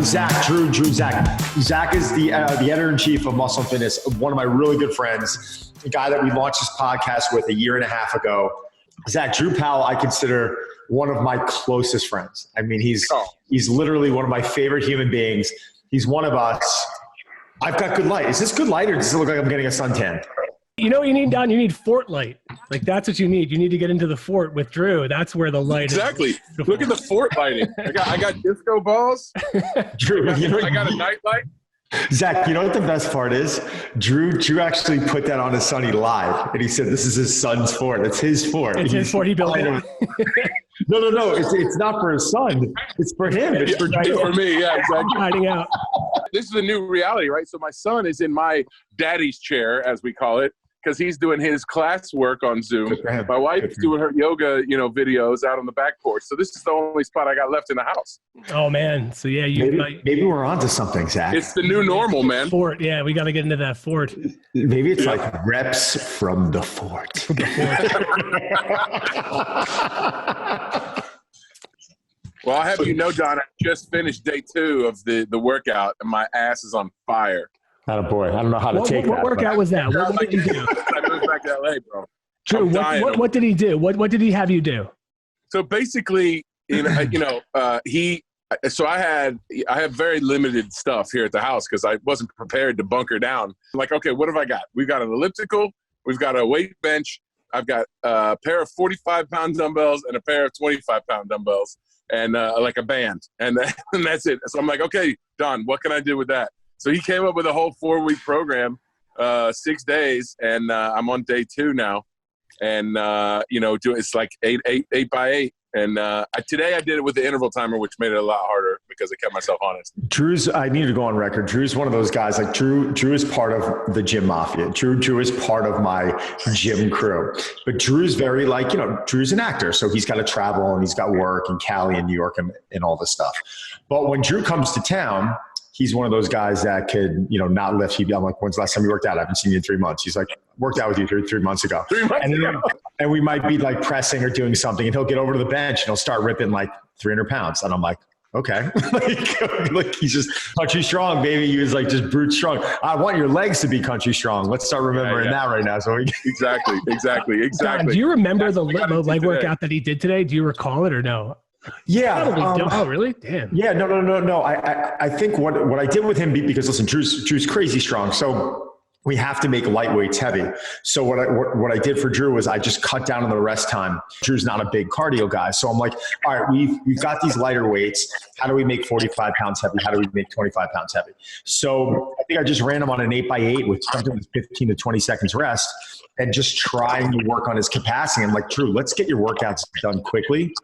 Zach is the editor-in-chief of Muscle and Fitness, one of my really good friends, the guy that we launched this podcast with a year and a half ago. Zach, Drew Powell, I consider one of my closest friends. I mean, he's literally one of my favorite human beings. He's one of us. I've got good light. Is this good light, or does it look like I'm getting a suntan? You know what you need, Don? You need fort light. Like, that's what you need. You need to get into the fort with Drew. That's where the light exactly. is. Look at the fort lighting. I got disco balls. Drew, I got a night light. Zach, you know what the best part is? Drew actually put that on his son. He lied, and he said this is his son's fort. It's his fort. It's his fort. He built it. No. It's not for his son. It's for him. It's for Drew. It's for me. Yeah, exactly. Hiding out. This is a new reality, right? So my son is in my daddy's chair, as we call it, because he's doing his class work on Zoom. My wife's doing her yoga, videos out on the back porch. So this is the only spot I got left in the house. Oh man. So yeah, maybe we're onto something, Zach. It's the new normal, man. Fort. Yeah, we got to get into that fort. Maybe it's like reps from the fort. Well, I'll have you know, Don, I just finished day 2 of the workout, and my ass is on fire. Attaboy. I don't know how to take that. What workout was that? What did he do? I moved back to LA, bro. Drew, what did he do? What did he have you do? So basically, so I have very limited stuff here at the house because I wasn't prepared to bunker down. I'm like, okay, what have I got? We've got an elliptical, we've got a weight bench, I've got a pair of 45-pound dumbbells and a pair of 25-pound dumbbells and like a band, and that's it. So I'm like, okay, Don, what can I do with that? So he came up with a whole 4-week program, 6 days, and I'm on day 2 now. And, it's like 8 by 8. And today I did it with the interval timer, which made it a lot harder because I kept myself honest. I need to go on record. Drew's one of those guys, like Drew is part of the gym mafia. Drew is part of my gym crew. But Drew's very Drew's an actor. So he's got to travel and he's got work in Cali and New York and all this stuff. But when Drew comes to town, he's one of those guys that could, not lift. I'm like, when's the last time you worked out? I haven't seen you in 3 months. He's like, worked out with you three months ago. 3 months ago. And we might be like pressing or doing something, and he'll get over to the bench and he'll start ripping like 300 pounds. And I'm like, okay. like he's just country strong, baby. He was like just brute strong. I want your legs to be country strong. Let's start remembering that right now. So Exactly. Don, do you remember the leg workout that he did today? Do you recall it or no? Yeah. Oh, really? Damn. Yeah. No. I think what I did with him, because listen, Drew's crazy strong. So we have to make lightweights heavy. So what I did for Drew was I just cut down on the rest time. Drew's not a big cardio guy. So I'm like, all right, we've got these lighter weights. How do we make 45 pounds heavy? How do we make 25 pounds heavy? So I think I just ran him on an 8 by 8 with something with 15 to 20 seconds rest and just trying to work on his capacity. I'm like, Drew, let's get your workouts done quickly.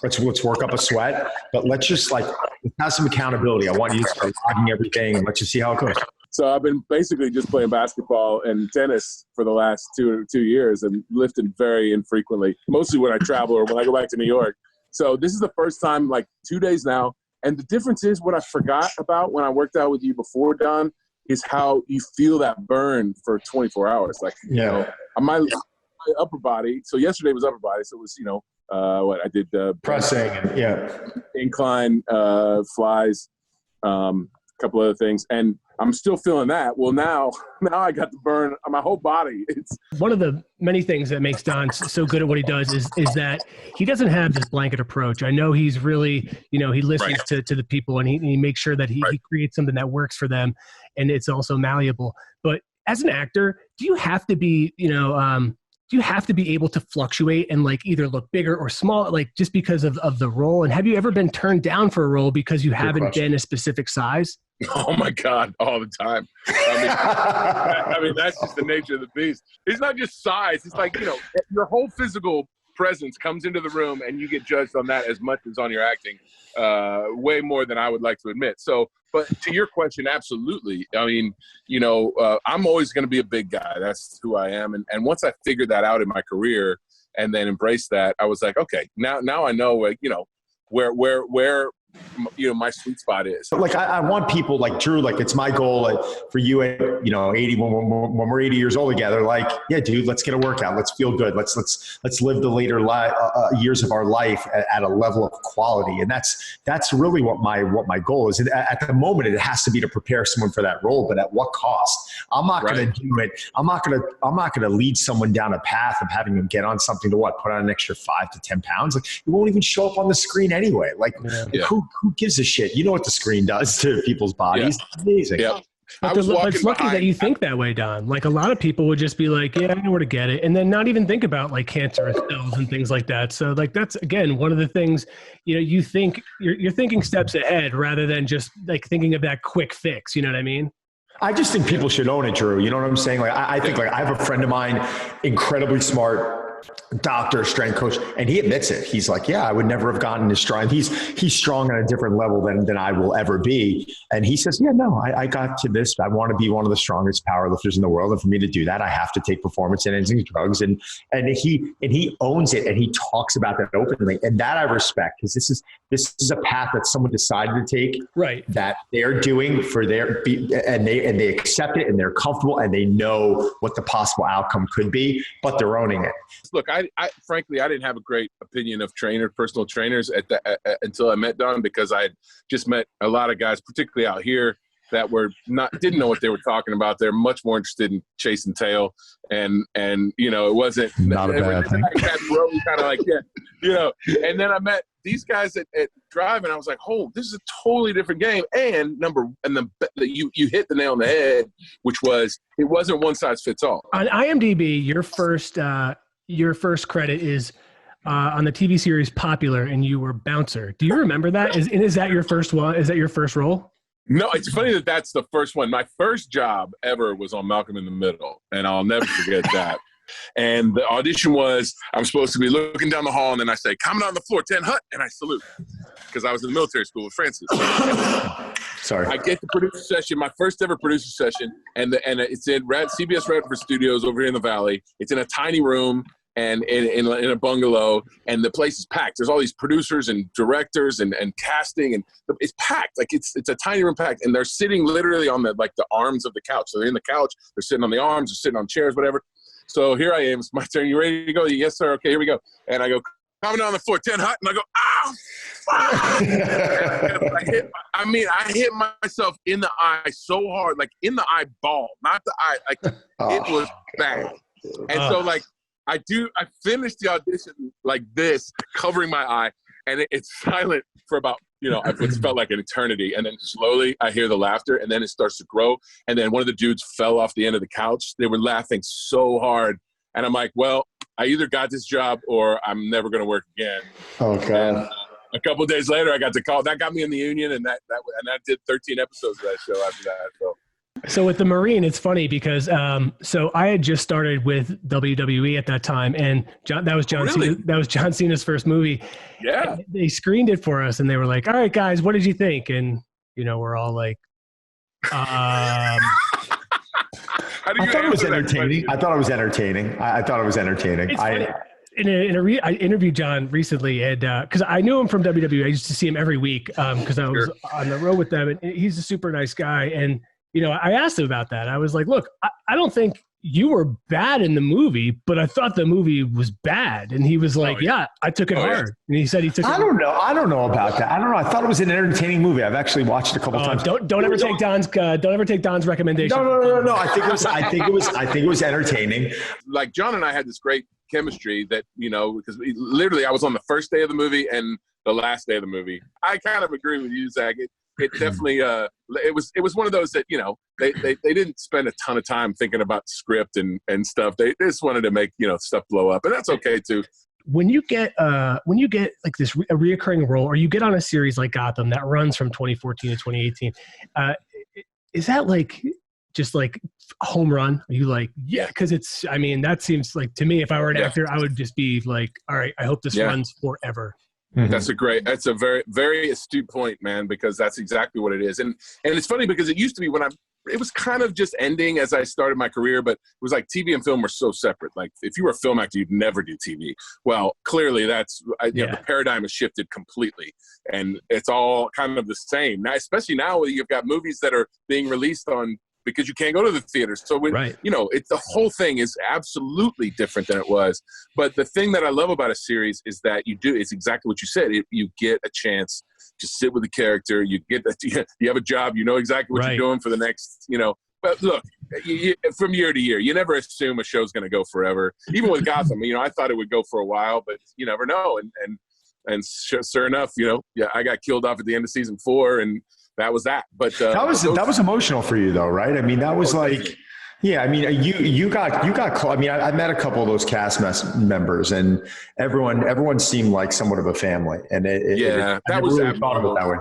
Let's work up a sweat, but let's have some accountability. I want you to start logging everything and let's just see how it goes. So I've been basically just playing basketball and tennis for the last two years and lifting very infrequently, mostly when I travel or when I go back to New York. So this is the first time, like 2 days now. And the difference is what I forgot about when I worked out with you before, Don, is how you feel that burn for 24 hours. Like, my upper body. So yesterday was upper body. So it was, I did pressing and incline, flies, couple other things, and I'm still feeling that. Well, now I got to burn on my whole body. It's one of the many things that makes Don so good at what he does is that he doesn't have this blanket approach. I know he's really, he listens to the people and he makes sure that he creates something that works for them, and it's also malleable. But as an actor, do you have to be, do you have to be able to fluctuate and like either look bigger or small, like just because of the role? And have you ever been turned down for a role because you haven't been a specific size? Oh my God, all the time. I mean, that's just the nature of the beast. It's not just size. It's like, your whole physical presence comes into the room and you get judged on that as much as on your acting, way more than I would like to admit. So, but to your question, absolutely. I mean, I'm always going to be a big guy. That's who I am. And once I figured that out in my career and then embraced that, I was like, okay, now I know, where my sweet spot is. Like I want people like Drew, like it's my goal for you at 80 when we're 80 years old together. Like, yeah, dude, let's get a workout. Let's feel good. Let's live the later years of our life at a level of quality. And that's really what my goal is. And at the moment, it has to be to prepare someone for that role, but at what cost? I'm not going to do it. I'm not going to lead someone down a path of having them get on something to put on an extra 5 to 10 pounds. Like it won't even show up on the screen anyway. Like who gives a shit? You know what the screen does to people's bodies. Yeah. It's amazing. Yeah. But it's lucky that you think that way, Don. Like a lot of people would just be like, yeah, I know where to get it. And then not even think about like cancerous cells and things like that. So like, that's again, one of the things, you think you're thinking steps ahead rather than just like thinking of that quick fix. You know what I mean? I just think people should own it, Drew. You know what I'm saying? Like, I think like I have a friend of mine, incredibly smart doctor, strength coach, and he admits it. He's like, yeah, I would never have gotten as strong. He's strong on a different level than I will ever be. And he says, yeah, no, I got to this. I want to be one of the strongest powerlifters in the world. And for me to do that, I have to take performance enhancing drugs. And he owns it, and he talks about that openly. And that I respect, because this is a path that someone decided to take, right? That they're doing for and they accept it, and they're comfortable, and they know what the possible outcome could be, but they're owning it. Look, I frankly, I didn't have a great opinion of personal trainers until I met Don, because I had just met a lot of guys, particularly out here, that didn't know what they were talking about. They're much more interested in chasing tail, and it wasn't not a bad thing. Kind of like and then I met these guys at Drive, and I was like, oh, this is a totally different game. And you hit the nail on the head, which was it wasn't one size fits all. On IMDb, your first credit is on the TV series Popular, and you were Bouncer. Do you remember that? Is that your first one? Is that your first role? No, it's funny that that's the first one. My first job ever was on Malcolm in the Middle, and I'll never forget that. And the audition was, I'm supposed to be looking down the hall, and then I say, coming on the floor, 10 Hut, and I salute, because I was in the military school with Francis. Sorry. I get the producer session, my first ever producer session, and it's in CBS Redford Studios over here in the Valley. It's in a tiny room and in a bungalow, and the place is packed. There's all these producers and directors and casting, and it's packed. Like it's a tiny room packed, and they're sitting literally on the arms of the couch. So they're in the couch, they're sitting on the arms, they're sitting on chairs, whatever. So here I am. It's my turn. You ready to go? Yes, sir. Okay, here we go. And I go, coming on the floor, 10 Hut, and I go, I hit myself in the eye so hard, like in the eyeball, not the eye. Like it was bad. And so I finished the audition like this, covering my eye, and it's silent for about, it felt like an eternity. And then slowly I hear the laughter, and then it starts to grow. And then one of the dudes fell off the end of the couch. They were laughing so hard. And I'm like, well, I either got this job or I'm never going to work again. Okay. And, a couple of days later, I got the call. That got me in the union, and that did 13 episodes of that show after that. So with the Marine, it's funny because so I had just started with WWE at that time, and that was John Cena's first movie. Yeah, and they screened it for us, and they were like, "All right, guys, what did you think?" And we're all like, I thought it was entertaining. I thought it was entertaining. I interviewed John recently, and because I knew him from WWE, I used to see him every week because I was on the road with them, and he's a super nice guy. And I asked him about that. I was like, look, I don't think you were bad in the movie, but I thought the movie was bad. And he was like, yeah, I took it hard. Yeah. And he said he took it I don't know about that. I don't know. I thought it was an entertaining movie. I've actually watched it a couple times. Don't ever take Don's recommendation. No. I think it was entertaining. Like John and I had this great chemistry that, because literally I was on the first day of the movie and the last day of the movie. I kind of agree with you, Zach. It definitely it was one of those that they didn't spend a ton of time thinking about script and stuff. They just wanted to make stuff blow up, and that's okay too. When you get like this a reoccurring role, or you get on a series like Gotham that runs from 2014 to 2018, is that like just like a home run? Are you like, yeah? Because that seems like, to me, if I were an actor, I would just be like, all right, I hope this runs forever. Mm-hmm. That's a very, very astute point, man, because that's exactly what it is. And it's funny because it used to be when it was kind of just ending as I started my career, but it was like TV and film were so separate. Like if you were a film actor, you'd never do TV. Well, clearly that's, you know, the paradigm has shifted completely, and it's all kind of the same now, especially now you've got movies that are being released on because you can't go to the theaters. So when, you know, it's the whole thing is absolutely different than it was. But the thing that I love about a series is that it's exactly what you said. You get a chance to sit with the character. You get that you have a job. You know exactly what you're doing for the next, you know. But look, from year to year, you never assume a show's going to go forever. Even with Gotham, you know, I thought it would go for a while, but you never know. And sure enough, you know, I got killed off at the end of season 4, and that was that. But that was emotional for you, though, right? I mean, that was like. Yeah, I mean, you got. I mean, I met a couple of those cast members, and everyone seemed like somewhat of a family. And that was really thought of it that way.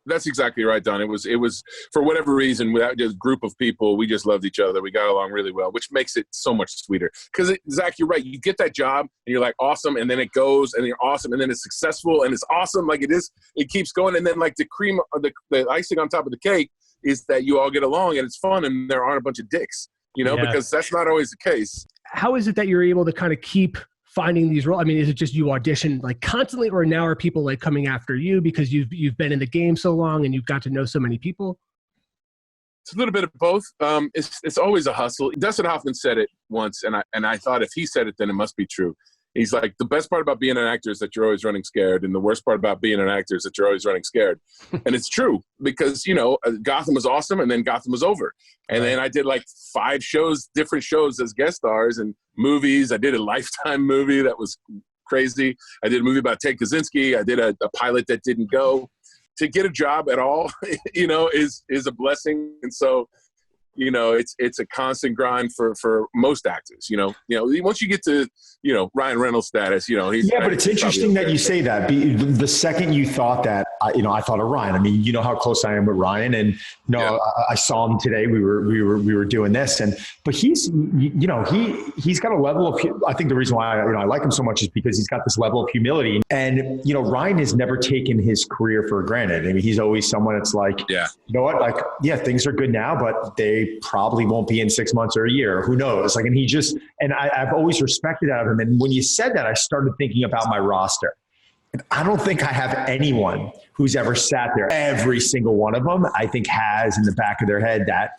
That's exactly right, Don. It was for whatever reason, without just a group of people, we just loved each other. We got along really well, which makes it so much sweeter. Because Zach, you're right. You get that job, and you're like awesome, and then it goes, and you're awesome, and then it's successful, and it's awesome. Like it is, it keeps going, and then like the cream, the icing on top of the cake is that you all get along, and it's fun, and there aren't a bunch of dicks. You know, because that's not always the case. How is it that you're able to kind of keep finding these roles? I mean, is it just you audition like constantly, or now are people like coming after you because you've been in the game so long and you've got to know so many people? It's a little bit of both. It's always a hustle. Dustin Hoffman said it once, and I thought if he said it, then it must be true. He's like, the best part about being an actor is that you're always running scared, and the worst part about being an actor is that you're always running scared. And it's true because, you know, Gotham was awesome, and then Gotham was over. And then I did like 5 different shows as guest stars and movies. I did a Lifetime movie that was crazy. I did a movie about Ted Kaczynski. I did a pilot that didn't go. To get a job at all, you know, is a blessing. And so, you know, it's a constant grind for most actors, you know, once you get to, you know, Ryan Reynolds status, you know, but it's interesting that you say that. The second you thought that, I thought of Ryan. I mean, you know how close I am with Ryan, and I saw him today. We were doing this, but he's, you know, he's got a level of, I think the reason why I like him so much is because he's got this level of humility, and, you know, Ryan has never taken his career for granted. I mean, he's always someone that's like, you know what, like, things are good now, but they probably won't be in 6 months or a year. Who knows? Like, and I've always respected that of him. And when you said that, I started thinking about my roster. And I don't think I have anyone who's ever sat there. Every single one of them, I think, has in the back of their head that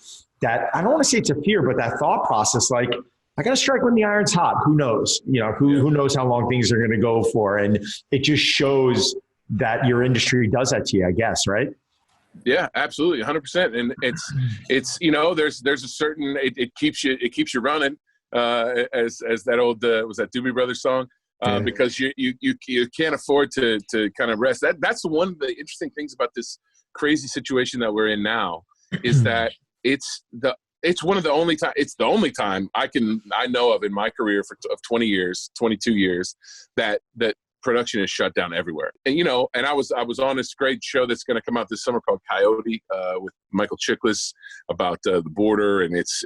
I don't want to say it's a fear, but that thought process, like, I got to strike when the iron's hot. Who knows? You know, who knows how long things are going to go for? And it just shows that your industry does that to you, I guess, right? Yeah, absolutely. 100%. And it's, you know, there's a certain, it keeps you running, as that old, was that Doobie Brothers song? Because you can't afford to kind of rest. That's one of the interesting things about this crazy situation that we're in now is that it's the only time I know of in my career of 20 years, 22 years that production is shut down everywhere. And, you know, and I was on this great show that's going to come out this summer called Coyote, with Michael Chiklis about the border. And it's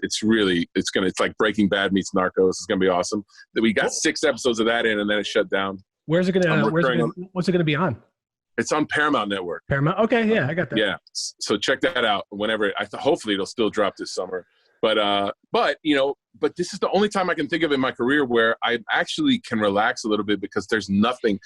like Breaking Bad meets Narcos. It's going to be awesome. We got 6 episodes of that in, and then it's shut down. What's it going to be on? It's on Paramount Network. Paramount. Okay. Yeah, I got that. Yeah. So check that out whenever. Hopefully it'll still drop this summer. But you know, but this is the only time I can think of in my career where I actually can relax a little bit because there's nothing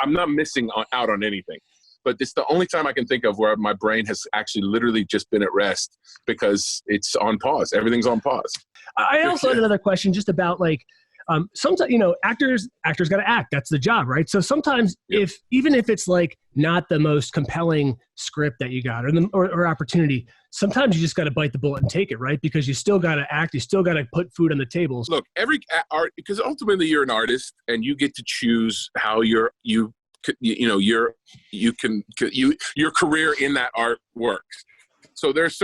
I'm not missing out on anything. But it's the only time I can think of where my brain has actually literally just been at rest because it's on pause. Everything's on pause. I also had another question just about like, sometimes, you know, actors got to act. That's the job, right? So sometimes even if it's like not the most compelling script that you got or opportunity, sometimes you just got to bite the bullet and take it, right? Because you still got to act. You still got to put food on the table. Look, every art, because ultimately you're an artist and you get to choose how your career in that art works. So there's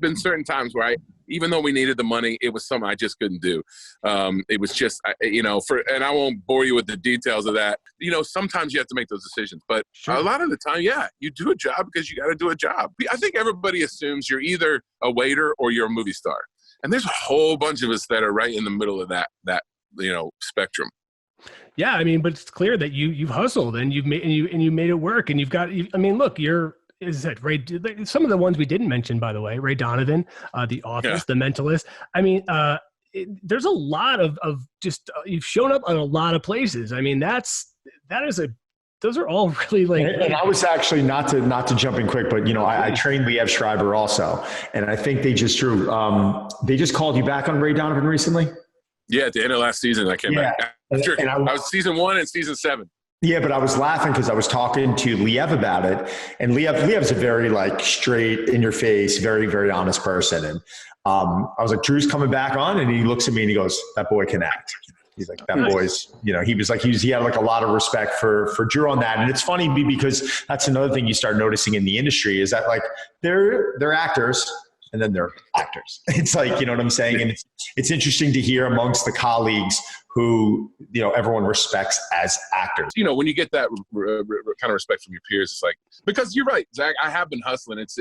been certain times where even though we needed the money, it was something I just couldn't do. It was just, and I won't bore you with the details of that. You know, sometimes you have to make those decisions, but a lot of the time, you do a job because you got to do a job. I think everybody assumes you're either a waiter or you're a movie star. And there's a whole bunch of us that are right in the middle of that spectrum. Yeah, I mean, but it's clear that you've hustled and you made it work, and you've got. I mean, look, you're is it Ray? Some of the ones we didn't mention, by the way, Ray Donovan, The Office, The Mentalist. I mean, there's a lot of just you've shown up on a lot of places. I mean, those are all really like. And I was actually not to jump in quick, but I trained Liev Schreiber also, and I think they just they just called you back on Ray Donovan recently. Yeah, at the end of last season, I came back. Sure. I was season 1 and season 7. Yeah, but I was laughing because I was talking to Liev about it, and Liev's a very like straight, in your face, very, very honest person. And I was like, Drew's coming back on, and he looks at me and he goes, "That boy can act." He's like, "That boy's," he was like, he had like a lot of respect for Drew on that. And it's funny because that's another thing you start noticing in the industry is that like they're actors. And then they're actors. It's like, you know what I'm saying? And it's interesting to hear amongst the colleagues who, everyone respects as actors. When you get that kind of respect from your peers, it's like, because you're right, Zach, I have been hustling. It's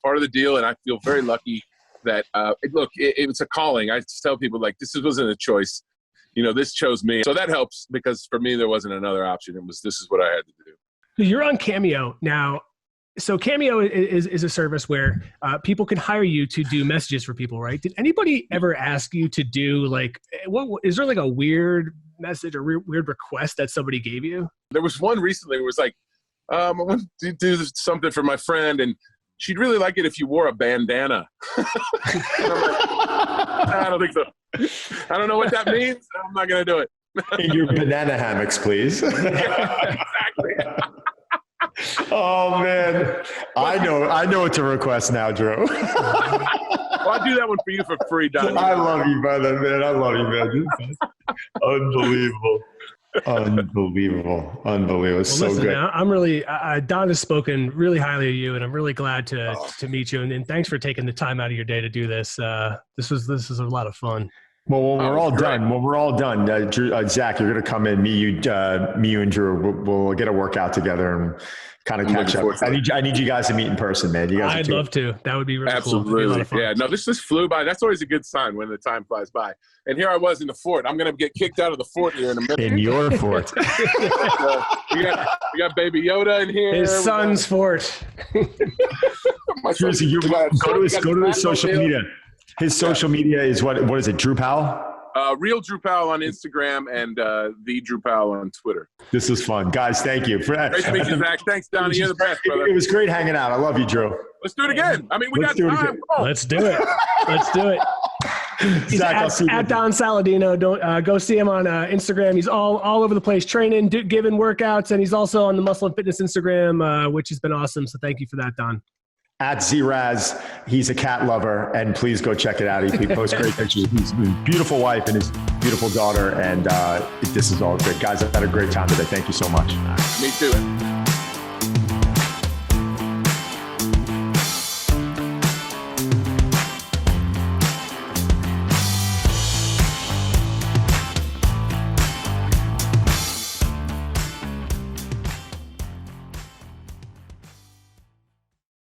part of the deal. And I feel very lucky that, it's a calling. I tell people like, this wasn't a choice. This chose me. So that helps because for me, there wasn't another option. This is what I had to do. You're on Cameo now. So Cameo is a service where people can hire you to do messages for people, right? Did anybody ever ask you to do is there like a weird message or weird request that somebody gave you? There was one recently where it was like, I want to do something for my friend and she'd really like it if you wore a bandana. And I'm like, I don't think so. I don't know what that means. I'm not going to do it. In your banana hammocks, please. Yeah, exactly. Oh man, I know what to request now, Drew. Well, I'll do that one for you for free, Don. I love you, brother, man. I love you, man. Unbelievable. It's so listen, good. I'm really Don has spoken really highly of you, and I'm really glad to meet you. And thanks for taking the time out of your day to do this. This is a lot of fun. Well, when we're all done, Drew, Zach, you're going to come in. Me, you, and Drew, we'll get a workout together and kind of catch up. I need you guys to meet in person, man. You guys. I'd love to. That would be really absolutely cool. Yeah. No, this just flew by. That's always a good sign when the time flies by. And here I was in the fort. I'm going to get kicked out of the fort here in a minute. In your fort. We got Baby Yoda in here. His son's fort. Seriously, go to his social media. His social media is what is it? Drew Powell? Real Drew Powell on Instagram and the Drew Powell on Twitter. This is fun. Guys, thank you. Great to meet you, Zach. Thanks, Donnie. You're the best, brother. It was great hanging out. I love you, Drew. Let's do it again. I mean, we got time. Let's do it. He's Zach, at Don Saladino. Don't go see him on Instagram. He's all over the place training, giving workouts, and he's also on the Muscle and Fitness Instagram, which has been awesome. So thank you for that, Don. At Zraz, he's a cat lover, and please go check it out. He posts great pictures. He's a beautiful wife and his beautiful daughter, and this is all great. Guys, I've had a great time today. Thank you so much. Me too.